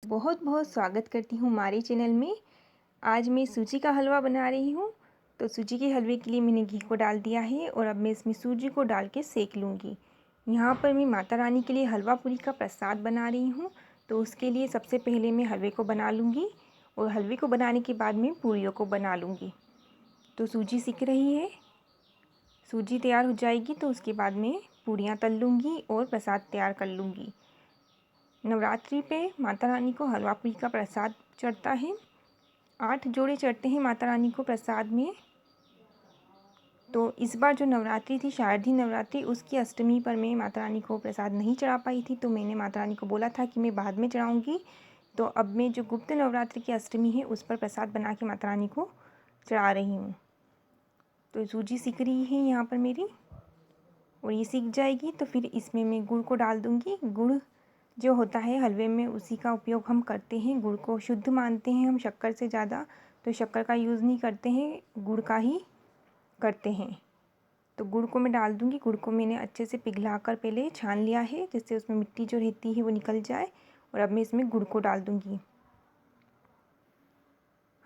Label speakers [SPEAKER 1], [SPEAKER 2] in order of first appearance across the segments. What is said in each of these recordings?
[SPEAKER 1] बहुत बहुत स्वागत करती हूँ हमारे चैनल में। आज मैं सूजी का हलवा बना रही हूँ। तो सूजी के हलवे के लिए मैंने घी को डाल दिया है और अब मैं इसमें सूजी को डाल के सेक लूँगी। यहाँ पर मैं माता रानी के लिए हलवा पूरी का प्रसाद बना रही हूँ। तो उसके लिए सबसे पहले मैं हलवे को बना लूँगी और हलवे को बनाने के बाद मैं पूरियों को बना लूँगी। तो सूजी सिक रही है, सूजी तैयार हो जाएगी तो उसके बाद मैं पूरियाँ तल लूँगी और प्रसाद तैयार कर लूँगी। नवरात्रि पे माता रानी को हलवा पूरी का प्रसाद चढ़ता है। 8 जोड़े चढ़ते हैं माता रानी को प्रसाद में। तो इस बार जो नवरात्रि थी, शारदीय नवरात्रि, उसकी अष्टमी पर मैं माता रानी को प्रसाद नहीं चढ़ा पाई थी। तो मैंने माता रानी को बोला था कि मैं बाद में चढ़ाऊँगी। तो अब मैं जो गुप्त नवरात्रि की अष्टमी है उस पर प्रसाद बना के माता रानी को चढ़ा रही हूँ। तो सूजी सिक रही है यहाँ पर मेरी, और ये सीख जाएगी तो फिर इसमें मैं गुड़ को डाल दूँगी। गुड़ जो होता है हलवे में उसी का उपयोग हम करते हैं। गुड़ को शुद्ध मानते हैं हम शक्कर से ज़्यादा, तो शक्कर का यूज़ नहीं करते हैं, गुड़ का ही करते हैं। तो गुड़ को मैं डाल दूँगी। गुड़ को मैंने अच्छे से पिघला कर पहले छान लिया है, जिससे उसमें मिट्टी जो रहती है वो निकल जाए। और अब मैं इसमें गुड़ को डाल दूँगी।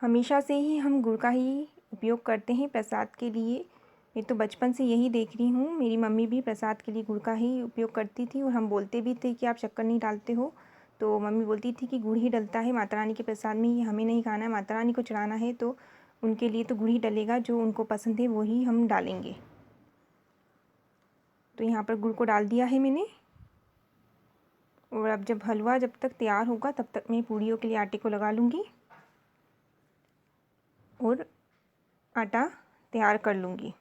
[SPEAKER 1] हमेशा से ही हम गुड़ का ही उपयोग करते हैं प्रसाद के लिए। मैं तो बचपन से यही देख रही हूँ। मेरी मम्मी भी प्रसाद के लिए गुड़ का ही उपयोग करती थी और हम बोलते भी थे कि आप शक्कर नहीं डालते हो। तो मम्मी बोलती थी कि गुड़ ही डलता है माता रानी के प्रसाद में, ये हमें नहीं खाना है, माता रानी को चढ़ाना है तो उनके लिए तो गुड़ ही डलेगा, जो उनको पसंद है वही हम डालेंगे। तो यहाँ पर गुड़ को डाल दिया है मैंने। और अब हलवा जब तक तैयार होगा तब तक मैं पूड़ियों के लिए आटे को लगा लूँगी और आटा तैयार कर लूँगी।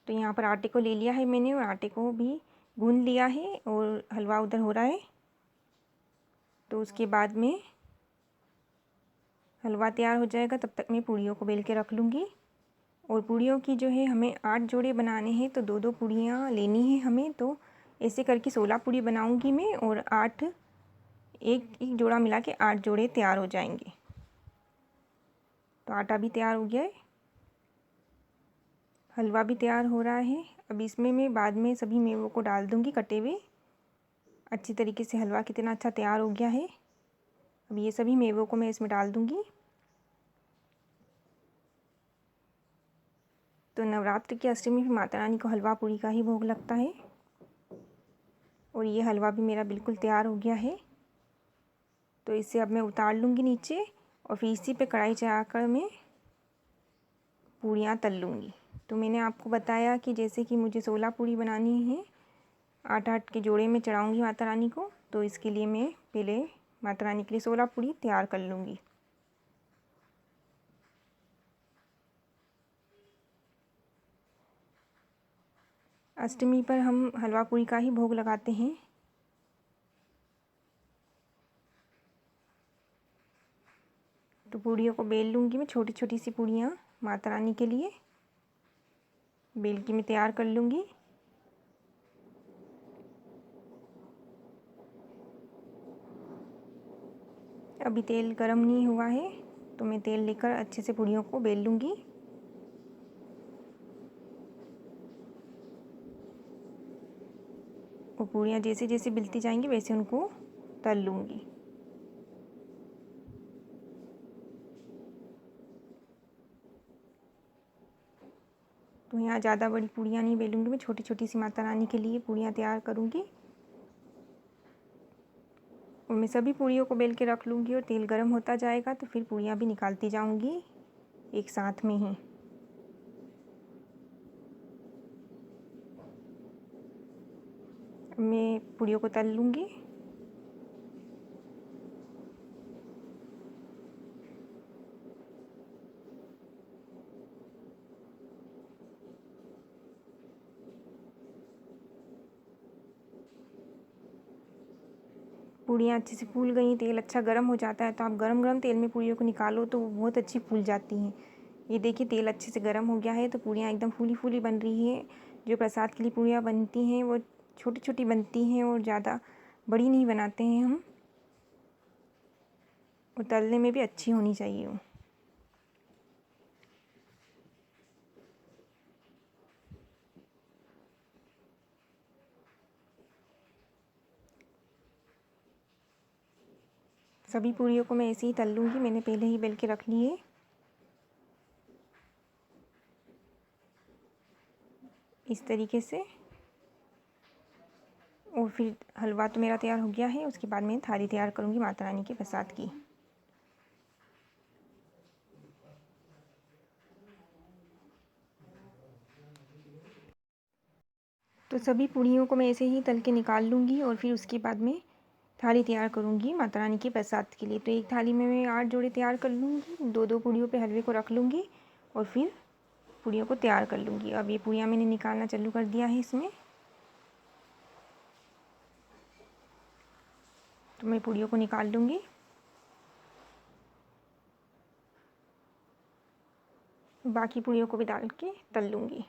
[SPEAKER 1] तो यहाँ पर आटे को ले लिया है मैंने और आटे को भी गूंद लिया है और हलवा उधर हो रहा है। तो उसके बाद में हलवा तैयार हो जाएगा तब तक मैं पूड़ियों को बेल के रख लूँगी। और पूड़ियों की जो है हमें 8 जोड़े बनाने हैं, तो 2-2 पूड़ियाँ लेनी है हमें। तो ऐसे करके 16 पूड़ी बनाऊँगी मैं और 8 एक एक जोड़ा मिला के 8 जोड़े तैयार हो जाएंगे। तो आटा भी तैयार हो गया है, हलवा भी तैयार हो रहा है। अब इसमें मैं बाद में सभी मेवों को डाल दूँगी कटे हुए। अच्छी तरीके से हलवा कितना अच्छा तैयार हो गया है। अब ये सभी मेवों को मैं इसमें डाल दूँगी। तो नवरात्रि की अष्टमी में माता रानी को हलवा पूरी का ही भोग लगता है। और ये हलवा भी मेरा बिल्कुल तैयार हो गया है। तो इसे अब मैं उतार लूँगी नीचे और फिर इसी पे कढ़ाई चढ़ाकर मैं पूड़ियाँ तल लूँगी। तो मैंने आपको बताया कि जैसे कि मुझे 16 पूड़ी बनानी है, 8-8 के जोड़े में चढ़ाऊँगी माता रानी को। तो इसके लिए मैं पहले माता रानी के लिए 16 पूड़ी तैयार कर लूँगी। अष्टमी पर हम हलवा पूरी का ही भोग लगाते हैं। तो पूड़ियों को बेल लूँगी मैं, छोटी छोटी सी पूड़ियाँ माता रानी के लिए बेल के मैं तैयार कर लूँगी। अभी तेल गरम नहीं हुआ है, तो मैं तेल लेकर अच्छे से पूड़ियों को बेल लूँगी। और पूड़ियाँ जैसे जैसे बिलती जाएंगी वैसे उनको तल लूँगी। तो यहाँ ज़्यादा बड़ी पूड़ियाँ नहीं बेलूँगी मैं, छोटी छोटी सी माता रानी के लिए पूड़ियाँ तैयार करूँगी। और मैं सभी पूड़ियों को बेल के रख लूँगी और तेल गरम होता जाएगा तो फिर पूड़ियाँ भी निकालती जाऊँगी एक साथ में ही। मैं पूड़ियों को तल लूँगी। पूड़ियाँ अच्छे से फूल गई, तेल अच्छा गर्म हो जाता है तो आप गरम गरम तेल में पूड़ियों को निकालो तो वो बहुत अच्छी फूल जाती हैं। ये देखिए तेल अच्छे से गर्म हो गया है तो पूड़ियाँ एकदम फूली फूली बन रही है। जो प्रसाद के लिए पूड़ियाँ बनती हैं वो छोटी छोटी बनती हैं और ज़्यादा बड़ी नहीं बनाते हैं हम। और तलने में भी अच्छी होनी चाहिए वो। सभी पूरियों को मैं ऐसे ही तल लूँगी। मैंने पहले ही बेल के रख ली है। इस तरीके से। और फिर हलवा तो मेरा तैयार हो गया है। उसके बाद मैं थाली तैयार करूँगी माता रानी के प्रसाद की। तो सभी पूड़ियों को मैं ऐसे ही तल के निकाल लूँगी और फिर उसके बाद में थाली तैयार करूँगी माता रानी के प्रसाद के लिए। तो एक थाली में मैं 8 जोड़े तैयार कर लूँगी। 2-2 पूड़ियों पे हलवे को रख लूँगी और फिर पूड़ियों को तैयार कर लूँगी। अब ये पूड़ियाँ मैंने निकालना चालू कर दिया है इसमें। तो मैं पूड़ियों को निकाल लूँगी। बाकी पूड़ियों को भी डाल के तल लूँगी।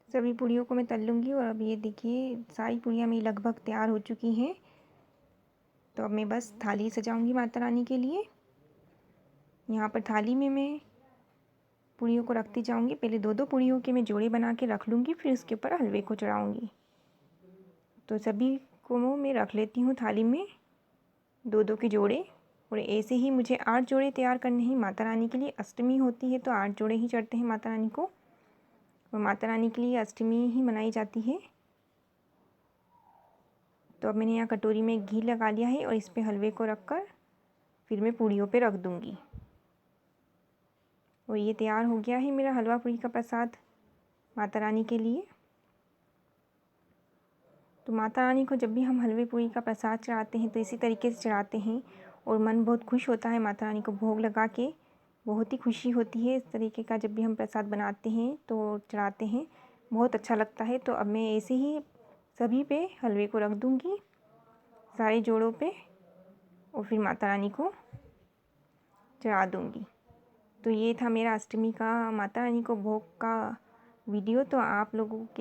[SPEAKER 1] सभी पूड़ियों को मैं तल लूँगी। और अब ये देखिए सारी पूड़ियाँ मेरी लगभग तैयार हो चुकी हैं। तो अब मैं बस थाली सजाऊँगी माता रानी के लिए। यहाँ पर थाली में मैं पूड़ियों को रखती जाऊँगी। पहले 2-2 पूड़ियों के मैं जोड़े बना के रख लूँगी, फिर उसके ऊपर हलवे को चढ़ाऊँगी। तो सभी को मैं रख लेती हूँ थाली में 2-2 के जोड़े। और ऐसे ही मुझे 8 जोड़े तैयार करने हैं माता रानी के लिए। अष्टमी होती है तो 8 जोड़े ही चढ़ते हैं माता रानी को। और माता रानी के लिए अष्टमी ही मनाई जाती है। तो अब मैंने यहाँ कटोरी में घी लगा लिया है और इस पे हलवे को रख कर फिर मैं पूड़ियों पे रख दूँगी। और ये तैयार हो गया है मेरा हलवा पूड़ी का प्रसाद माता रानी के लिए। तो माता रानी को जब भी हम हलवे पूड़ी का प्रसाद चढ़ाते हैं तो इसी तरीके से चढ़ाते हैं और मन बहुत खुश होता है। माता रानी को भोग लगा के बहुत ही खुशी होती है। इस तरीके का जब भी हम प्रसाद बनाते हैं तो चढ़ाते हैं, बहुत अच्छा लगता है। तो अब मैं ऐसे ही सभी पे हलवे को रख दूँगी, सारे जोड़ों पे, और फिर माता रानी को चढ़ा दूँगी। तो ये था मेरा अष्टमी का माता रानी को भोग का वीडियो। तो आप लोगों के